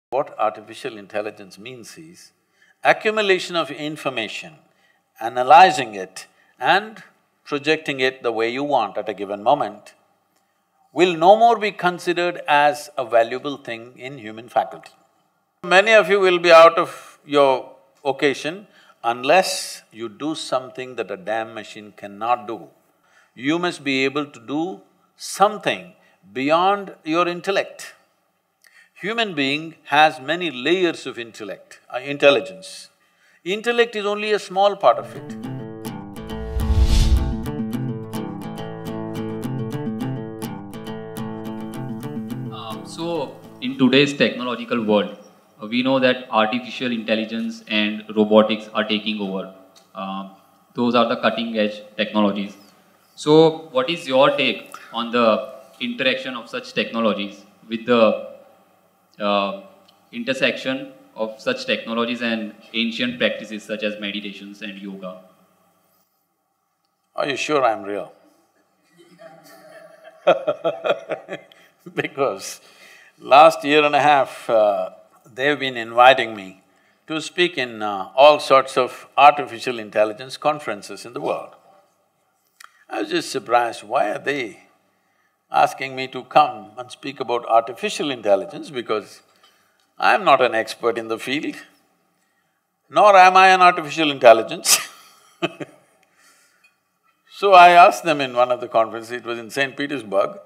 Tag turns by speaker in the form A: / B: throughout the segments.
A: What artificial intelligence means is accumulation of information, analyzing it and projecting it the way you want at a given moment will no more be considered as a valuable thing in human faculty. Many of you will be out of your occasion unless you do something that a damn machine cannot do. You must be able to do something beyond your intellect. Human being has many layers of intelligence. Intellect is only a small part of it.
B: So, in today's technological world, we know that artificial intelligence and robotics are taking over. Those are the cutting-edge technologies. So, what is your take on the interaction of such technologies with the intersection of such technologies and ancient practices such as meditations and yoga?
A: Are you sure I'm real? Because last year and a half, they've been inviting me to speak in all sorts of artificial intelligence conferences in the world. I was just surprised, why are they asking me to come and speak about artificial intelligence, because I'm not an expert in the field, nor am I an artificial intelligence. So I asked them in one of the conferences, it was in St. Petersburg,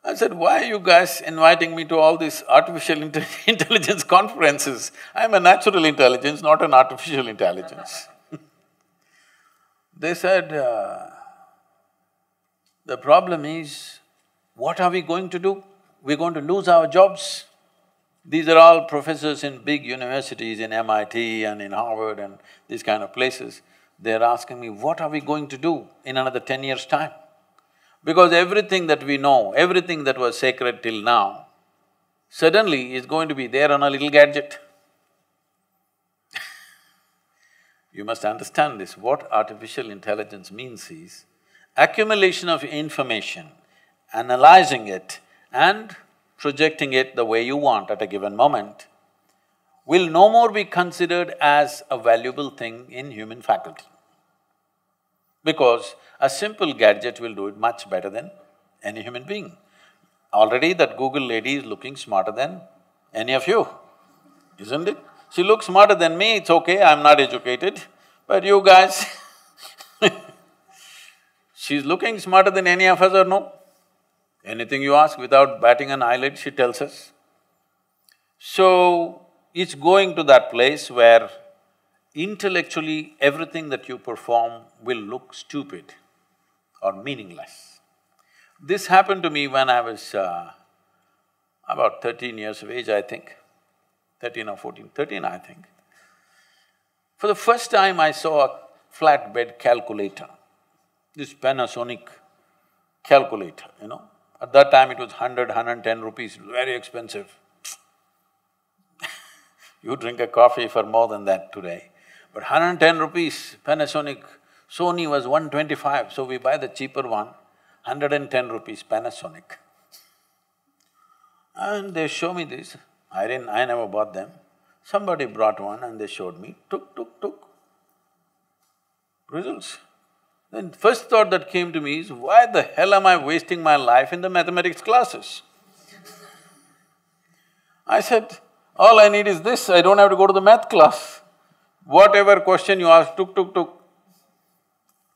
A: I said, why are you guys inviting me to all these artificial intelligence conferences? I'm a natural intelligence, not an artificial intelligence. They said, the problem is, what are we going to do? We're going to lose our jobs. These are all professors in big universities, in MIT and in Harvard and these kind of places. They're asking me, what are we going to do in another 10 years' time? Because everything that we know, everything that was sacred till now, suddenly is going to be there on a little gadget. You must understand this, what artificial intelligence means is accumulation of information, analyzing it and projecting it the way you want at a given moment will no more be considered as a valuable thing in human faculty. Because a simple gadget will do it much better than any human being. Already that Google lady is looking smarter than any of you, isn't it? She looks smarter than me, it's okay, I'm not educated, but you guys she's looking smarter than any of us or no? Anything you ask, without batting an eyelid, she tells us. So, it's going to that place where intellectually everything that you perform will look stupid or meaningless. This happened to me when I was about 13 years of age, I think, 13 or 14, 13 I think. For the first time I saw a flatbed calculator, this Panasonic calculator, you know. At that time it was 110 rupees, very expensive. You drink a coffee for more than that today. But 110 rupees, Panasonic, Sony was 125, so we buy the cheaper one, 110 rupees Panasonic. And they show me this, I never bought them. Somebody brought one and they showed me, tuk. Results. Then first thought that came to me is, why the hell am I wasting my life in the mathematics classes? I said, all I need is this, I don't have to go to the math class. Whatever question you ask, tuk.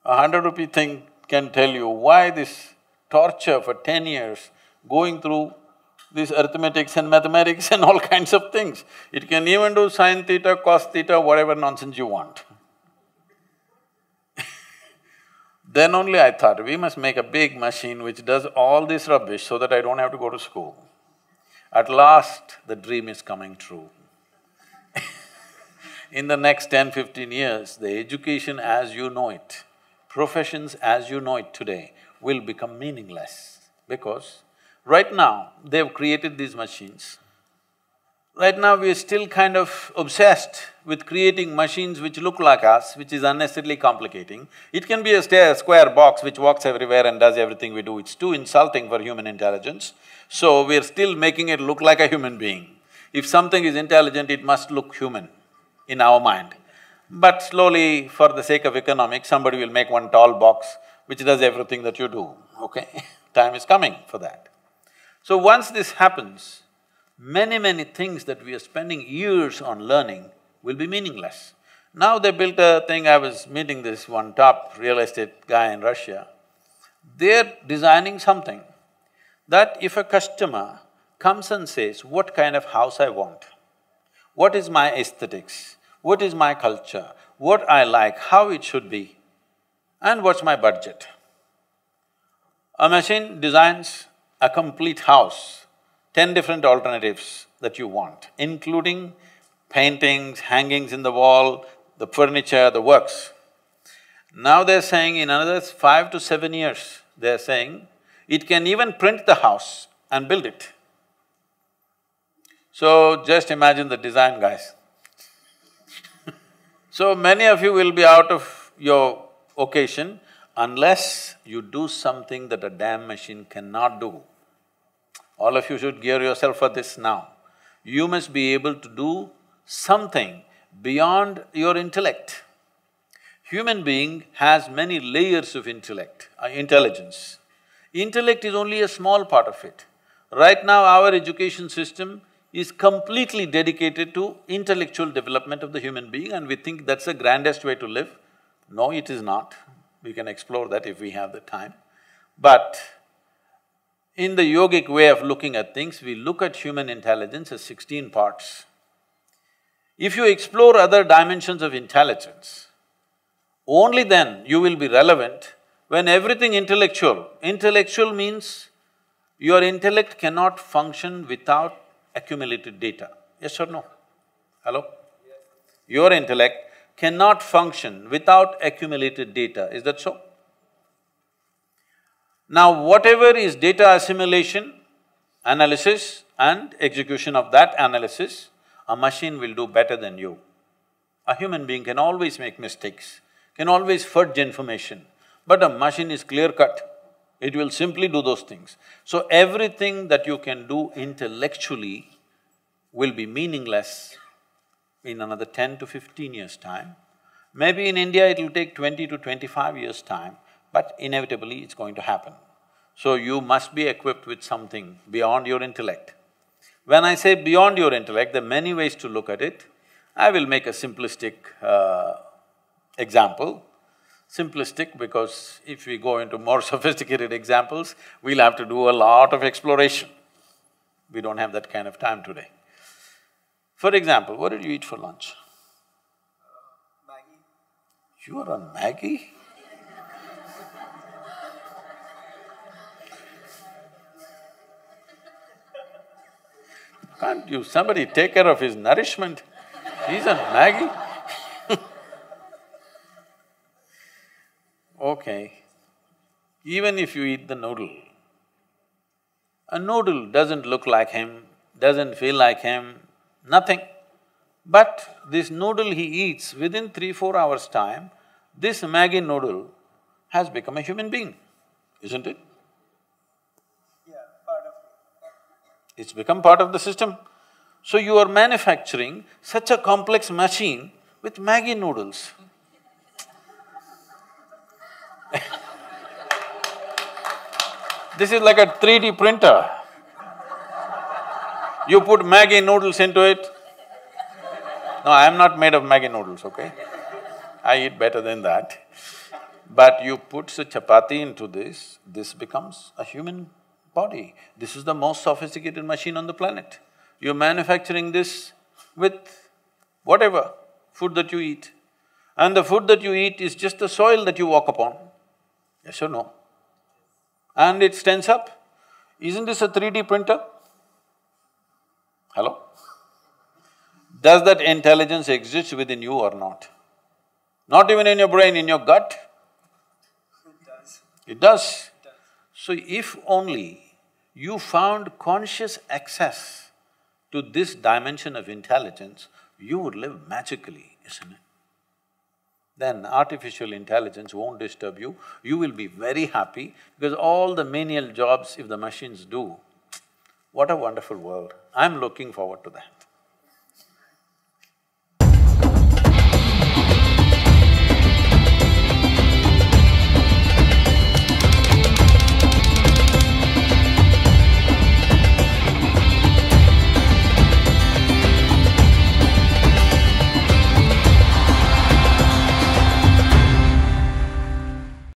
A: A 100-rupee thing can tell you why this torture for 10 years, going through this arithmetics and mathematics and all kinds of things. It can even do sin theta, cos theta, whatever nonsense you want. Then only I thought, we must make a big machine which does all this rubbish so that I don't have to go to school. At last, the dream is coming true. In the next 10-15 years, the education as you know it, professions as you know it today will become meaningless, because right now, they've created these machines. Right now, we are still kind of obsessed with creating machines which look like us, which is unnecessarily complicating. It can be a square box which walks everywhere and does everything we do, it's too insulting for human intelligence. So, we're still making it look like a human being. If something is intelligent, it must look human in our mind. But slowly, for the sake of economics, somebody will make one tall box which does everything that you do, okay? Time is coming for that. So once this happens, many things that we are spending years on learning will be meaningless. Now they built a thing, I was meeting this one top real estate guy in Russia. They're designing something that if a customer comes and says, what kind of house I want, what is my aesthetics, what is my culture, what I like, how it should be, and what's my budget. A machine designs a complete house, 10 different alternatives that you want, including paintings, hangings in the wall, the furniture, the works. Now they're saying in another 5 to 7 years, they're saying, it can even print the house and build it. So just imagine the design, guys. So many of you will be out of your occasion unless you do something that a damn machine cannot do. All of you should gear yourself for this now. You must be able to do something beyond your intellect. Human being has many layers of intelligence. Intellect is only a small part of it. Right now, our education system is completely dedicated to intellectual development of the human being, and we think that's the grandest way to live. No, it is not. We can explore that if we have the time. But in the yogic way of looking at things, we look at human intelligence as 16 parts. If you explore other dimensions of intelligence, only then you will be relevant when everything intellectual. Intellectual means your intellect cannot function without accumulated data. Yes or no? Hello? Yes. Your intellect cannot function without accumulated data, is that so? Now, whatever is data assimilation, analysis and execution of that analysis, a machine will do better than you. A human being can always make mistakes, can always fudge information, but a machine is clear-cut. It will simply do those things. So everything that you can do intellectually will be meaningless in another 10 to 15 years' time. Maybe in India it will take 20 to 25 years' time, but inevitably it's going to happen. So you must be equipped with something beyond your intellect. When I say beyond your intellect, there are many ways to look at it. I will make a simplistic example. Simplistic because if we go into more sophisticated examples, we'll have to do a lot of exploration. We don't have that kind of time today. For example, what did you eat for lunch?
C: Maggie.
A: You are on Maggie? Can't you… somebody take care of his nourishment? He's on Maggie? Okay, even if you eat the noodle, a noodle doesn't look like him, doesn't feel like him, nothing. But this noodle he eats, within 3-4 hours' time, this Maggi noodle has become a human being, isn't it?
C: Yeah, part of it.
A: It's become part of the system. So you are manufacturing such a complex machine with Maggi noodles. This is like a 3D printer. You put Maggi noodles into it. No, I am not made of Maggi noodles, okay? I eat better than that. But you put a chapati into this becomes a human body. This is the most sophisticated machine on the planet. You're manufacturing this with whatever food that you eat. And the food that you eat is just the soil that you walk upon. Yes or no? And it stands up. Isn't this a 3D printer? Hello? Does that intelligence exist within you or not? Not even in your brain, in your gut?
C: It does.
A: It does.
C: It does.
A: So if only you found conscious access to this dimension of intelligence, you would live magically, isn't it? Then artificial intelligence won't disturb you, you will be very happy because all the menial jobs if the machines do, what a wonderful world. I'm looking forward to that.